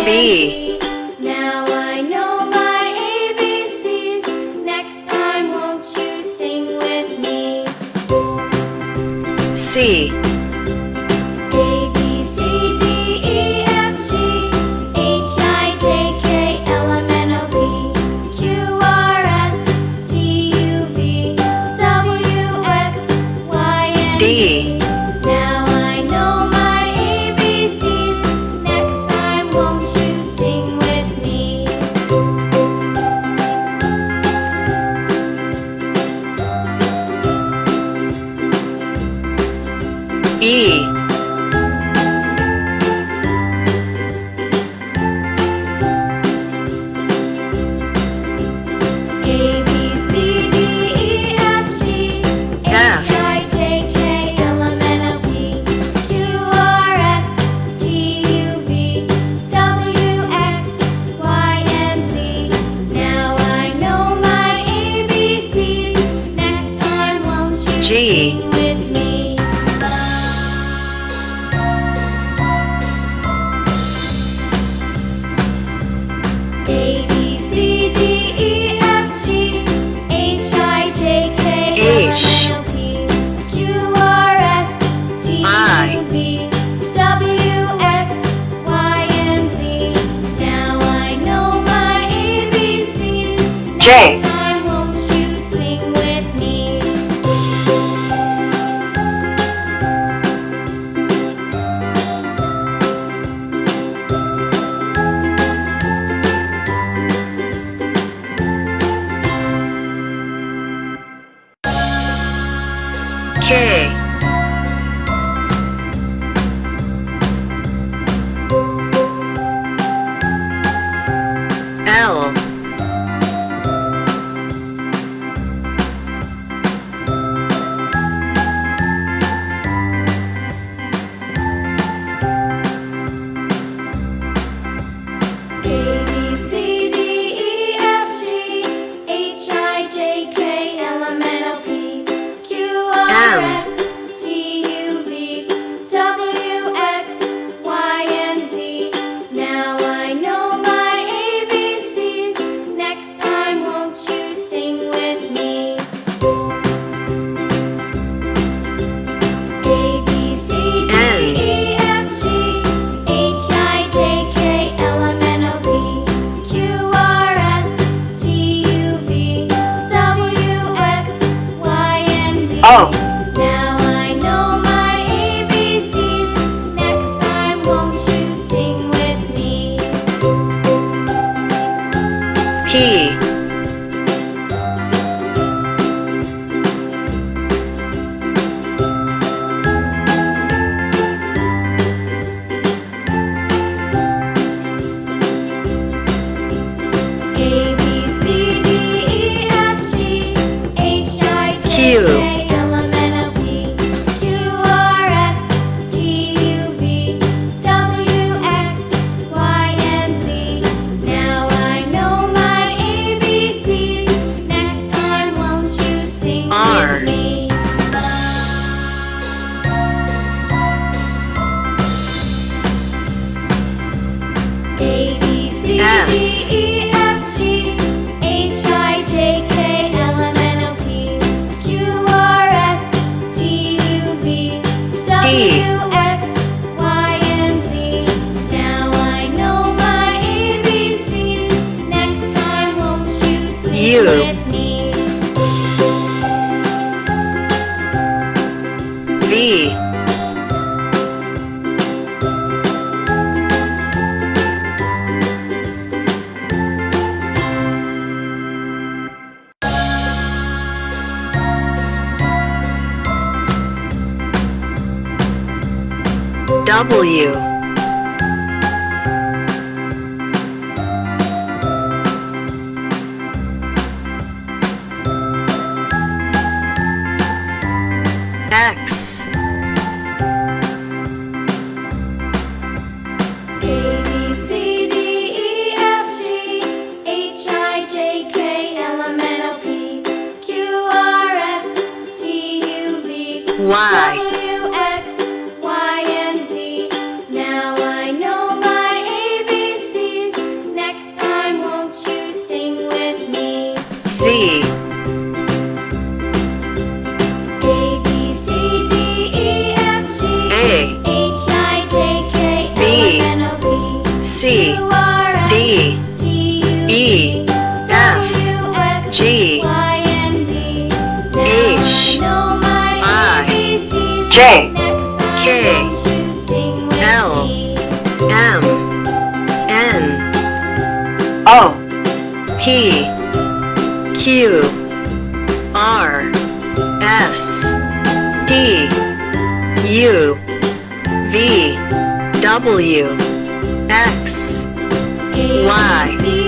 B. Now I know my ABCs. Next time won't you sing with me? C. A, B, C, D, E, F, G, H, I, J, K, L, M, N, O, P, Q, R, S, T, U, V, W, X, Y, and D. Now I know my ABCs. Next time won't you sing with me? E. A, B, C, D, E, F, G, H, I, J, K, L, M, N, O, P, Q, R, S, T, U, V, W, X, Y, and Z. Now I know my ABCs. Next time won't you G. sing with me? A, B, C, D, E, F, G, H, I, J, K, L, H. M, N, O, P, Q, R, S, T, I. U, V, W, X, Y, and Z. Now I know my ABCs. J. Next time won't you sing with me? K. L. A, B, C, D, E, F, G, H, I, J, K, L, M, N, O, P, Q, R, M. S, T, U, V, W, X, Y, and Z. Now I know my ABCs. Next time won't you sing with me? A, B, C, D, N. E, F, G, H, I, J, K, L, M, N, O, P, Q, R, S, T, U, V, W, X, Y, and Z. O. Now I know my ABCs. Next time won't you sing with me? P. A, B, C, D, E, F, G, H, I, J, Q. K, L, M, N, O, P, Q, R, S, T, U, V, W, X, Y, and Z. Now I know my ABCs. Next time won't you sing R. with me? A, B, C, S. D, E, F, G, H, I, J, K, L, M, N, O, P, Q, R, S, T, U, V, W, X, Y, and Z. Now I know my ABCs. Next time won't you sing U. with me? V. W. X. A, B, C, D, E, F, G, H, I, J, K, L, M, N, O, P, Q, R, S, T, U, V, Y. W, X, Y, and Z. Now I know my ABCs. P, E, F, G, H, I, J, K, L, M, N, O, P, Q, R, S, T, U, V, W, X, Y,